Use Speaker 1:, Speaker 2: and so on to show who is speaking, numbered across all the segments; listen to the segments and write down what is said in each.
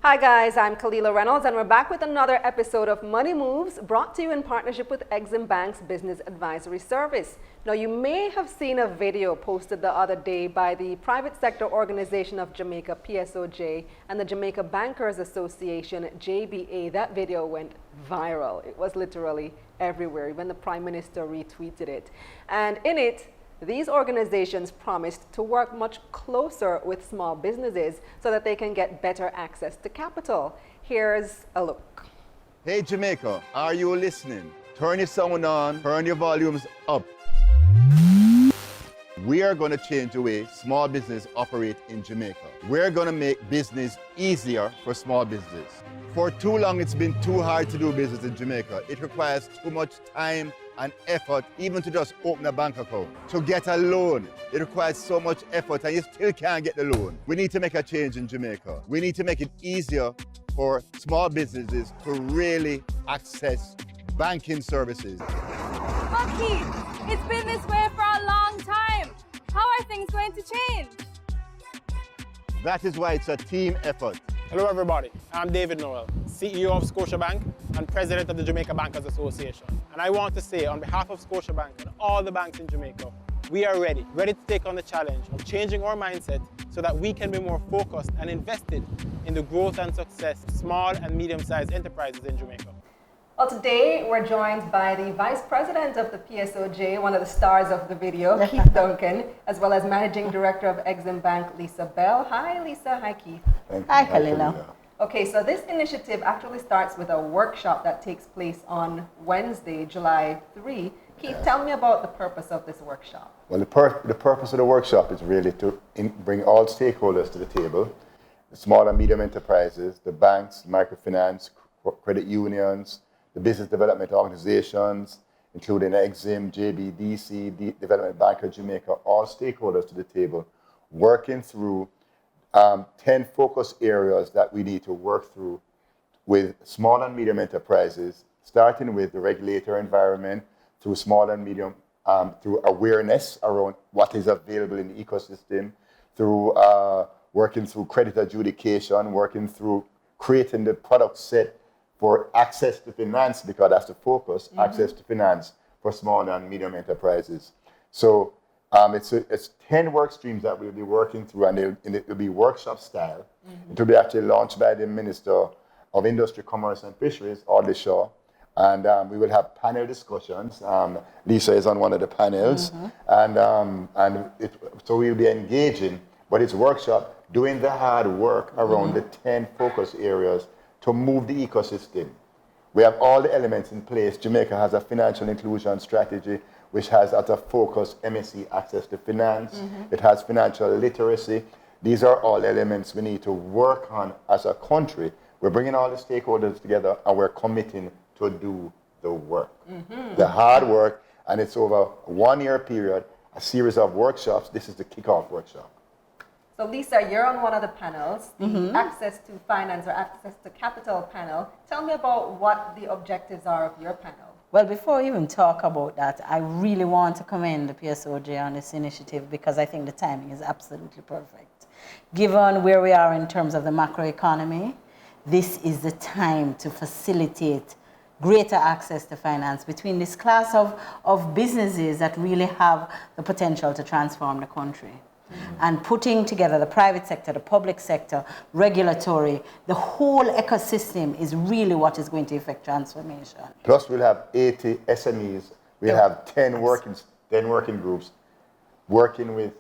Speaker 1: Hi guys, I'm Kalila Reynolds and we're back with another episode of Money Moves brought to you in partnership with EXIM Bank's Business Advisory Service. Now you may have seen a video posted the other day by the private sector organization of Jamaica, PSOJ, and the Jamaica Bankers Association, JBA. That video went viral. It was literally everywhere. Even the Prime Minister retweeted it. And in it, these organizations promised to work much closer with small businesses so that they can get better access to capital. Here's a look.
Speaker 2: Hey Jamaica, are you listening? Turn your sound on, turn your volumes up. We are going to change the way small business operate in Jamaica. We're going to make business easier for small business. For too long, it's been too hard to do business in Jamaica. It requires too much time and effort, even to just open a bank account. To get a loan, it requires so much effort and you still can't get the loan. We need to make a change in Jamaica. We need to make it easier for small businesses to really access banking services.
Speaker 3: But Keith, it's been this way for a long time. How are things going to change?
Speaker 2: That is why it's a team effort.
Speaker 4: Hello everybody, I'm David Noel, CEO of Scotiabank and President of the Jamaica Bankers Association. And I want to say on behalf of Scotiabank and all the banks in Jamaica, we are ready to take on the challenge of changing our mindset so that we can be more focused and invested in the growth and success of small and medium-sized enterprises in Jamaica.
Speaker 1: Well, today we're joined by the Vice President of the PSOJ, one of the stars of the video, Keith Duncan, as well as Managing Director of EXIM Bank, Lisa Bell. Hi, Lisa. Hi, Keith.
Speaker 5: Hi, Kalila.
Speaker 1: Okay, so this initiative actually starts with a workshop that takes place on Wednesday, July 3. Keith, tell me about the purpose of this workshop.
Speaker 5: Well, the purpose of the workshop is really to bring all stakeholders to the table, the small and medium enterprises, the banks, microfinance, credit unions, the business development organizations, including EXIM, JBDC, Development Bank of Jamaica, all stakeholders to the table, working through 10 focus areas that we need to work through with small and medium enterprises, starting with the regulatory environment, through small and medium, through awareness around what is available in the ecosystem, through working through credit adjudication, working through creating the product set for access to finance, because that's the focus, access to finance for small and medium enterprises. So it's 10 work streams that we'll be working through, and it will be workshop style. It will be actually launched by the Minister of Industry, Commerce and Fisheries, Audley Shaw, and we will have panel discussions. Lisa is on one of the panels, so we'll be engaging, but it's workshop, doing the hard work around the 10 focus areas to move the ecosystem. We have all the elements in place. Jamaica has a financial inclusion strategy, which has as a focus MSE access to finance. It has financial literacy. These are all elements we need to work on as a country. We're bringing all the stakeholders together and we're committing to do the work, the hard work, and it's over a 1-year period, a series of workshops. This is the kickoff workshop.
Speaker 1: So Lisa, you're on one of the panels, the Access to Finance or Access to Capital panel. Tell me about what the objectives are of your panel.
Speaker 6: Well, before we even talk about that, I really want to commend the PSOJ on this initiative because I think the timing is absolutely perfect. Given where we are in terms of the macroeconomy, this is the time to facilitate greater access to finance between this class of businesses that really have the potential to transform the country. And putting together the private sector, the public sector, regulatory, the whole ecosystem is really what is going to effect transformation.
Speaker 5: Plus we'll have 80 SMEs, we'll have 10 working groups, working with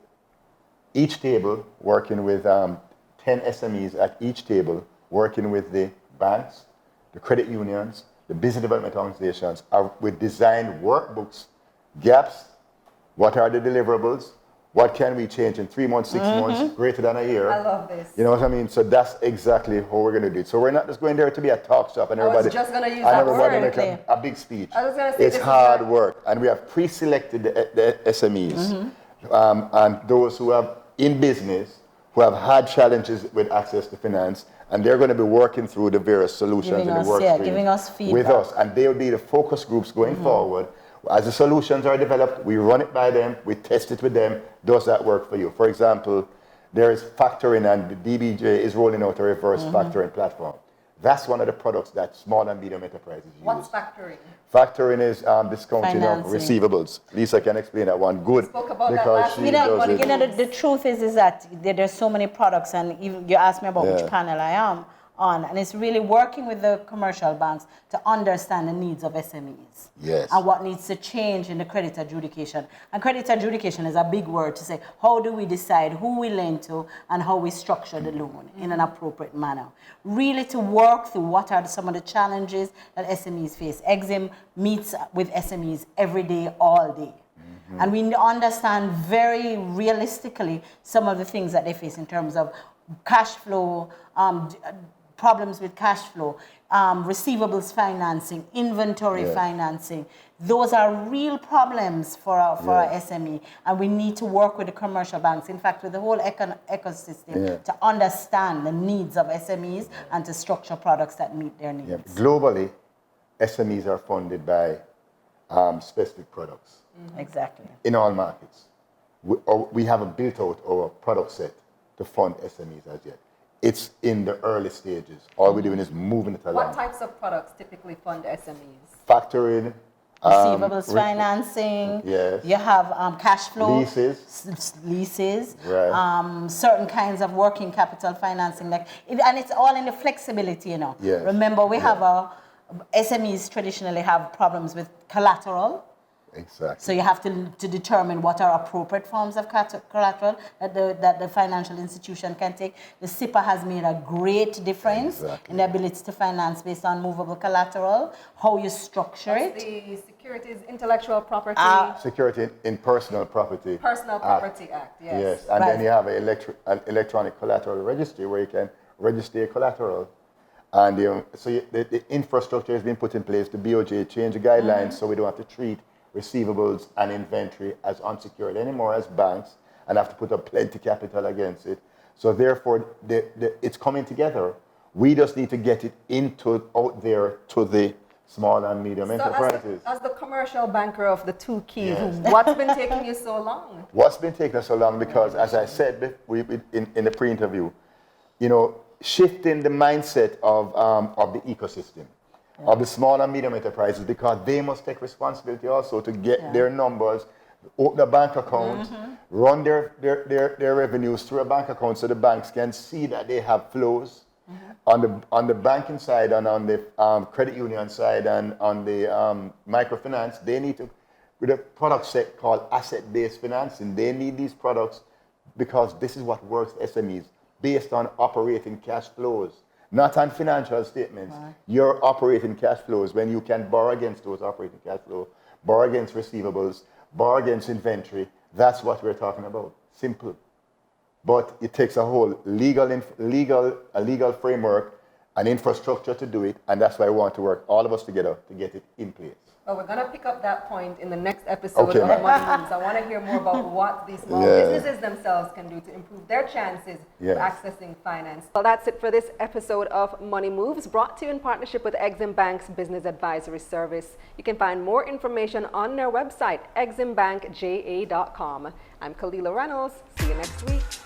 Speaker 5: each table, working with 10 SMEs at each table, working with the banks, the credit unions, the business development organizations, with designed workbooks, gaps, what are the deliverables, what can we change in 3 months, 6 months, greater than a year?
Speaker 1: I love this.
Speaker 5: You know what I mean? So that's exactly how we're going to do it. So we're not just going there to be a talk shop and everybody,
Speaker 1: just going to use that word.
Speaker 5: make a big speech.
Speaker 1: I was going to say
Speaker 5: it's hard work, and we have pre-selected the SMEs and those who have in business who have had challenges with access to finance, and they're going to be working through the various solutions in the work stream
Speaker 6: giving us feedback
Speaker 5: with us, and they will be the focus groups going forward. As the solutions are developed, we run it by them, we test it with them. Does that work for you? For example, There is factoring, and the DBJ is rolling out a reverse factoring platform. That's one of the products that small and medium enterprises use.
Speaker 1: What's factoring?
Speaker 5: Factoring is discounting of
Speaker 6: Financing.
Speaker 5: receivables. Lisa can explain that one good.
Speaker 1: We spoke about that
Speaker 5: because
Speaker 1: last
Speaker 5: she
Speaker 1: week.
Speaker 5: does it.
Speaker 6: The truth is that there's so many products, and even you asked me about which panel I am on, and it's really working with the commercial banks to understand the needs of SMEs.
Speaker 5: Yes.
Speaker 6: And what needs to change in the credit adjudication. And credit adjudication is a big word to say, how do we decide who we lend to and how we structure the loan in an appropriate manner? Really to work through what are some of the challenges that SMEs face. EXIM meets with SMEs every day, all day. And we understand very realistically some of the things that they face in terms of cash flow, problems with cash flow, receivables financing, inventory financing. Those are real problems for our SME, and we need to work with the commercial banks, in fact with the whole ecosystem to understand the needs of SMEs and to structure products that meet their needs.
Speaker 5: Globally, SMEs are funded by specific products.
Speaker 6: Exactly.
Speaker 5: In all markets. We haven't built out our product set to fund SMEs as yet. It's in the early stages. All we're doing is moving it along.
Speaker 1: What types of products typically fund SMEs?
Speaker 5: Factoring,
Speaker 6: Receivables financing.
Speaker 5: Yes.
Speaker 6: You have cash flow.
Speaker 5: Leases.
Speaker 6: Right. Certain kinds of working capital financing. And it's all in the flexibility, you know.
Speaker 5: Yes.
Speaker 6: Remember, we have SMEs traditionally have problems with collateral.
Speaker 5: Exactly.
Speaker 6: So you have to determine what are appropriate forms of collateral that the financial institution can take. The SIPA has made a great difference in the ability to finance based on movable collateral, how you structure it.
Speaker 1: The Securities Intellectual Property.
Speaker 5: Security in Personal Property.
Speaker 1: Personal Property Act, yes.
Speaker 5: Yes, and then you have an electronic collateral registry where you can register collateral. And the infrastructure has been put in place. The BOJ changed the guidelines so we don't have to treat receivables and inventory as unsecured anymore as banks and have to put up plenty capital against it. So therefore, it's coming together. We just need to get it out there to the small and medium enterprises.
Speaker 1: As the commercial banker of the two keys, what's been taking you so long?
Speaker 5: What's been taking us so long? Because as I said in the pre-interview, shifting the mindset of the ecosystem. Of the small and medium enterprises, because they must take responsibility also to get their numbers, open a bank account, run their revenues through a bank account so the banks can see that they have flows. On the banking side and on the credit union side and on the microfinance, they need to, with a product set called asset-based financing, they need these products because this is what works SMEs, based on operating cash flows. Not on financial statements. Your operating cash flows, when you can borrow against those operating cash flows, borrow against receivables, borrow against inventory, that's what we're talking about. Simple. But it takes a whole legal framework and infrastructure to do it, and that's why we want to work all of us together to get it in place.
Speaker 1: Well, we're going to pick up that point in the next episode of Money Moves. I want to hear more about what these small businesses themselves can do to improve their chances of accessing finance. Well, that's it for this episode of Money Moves, brought to you in partnership with EXIM Bank's Business Advisory Service. You can find more information on their website, eximbankja.com. I'm Kalila Reynolds. See you next week.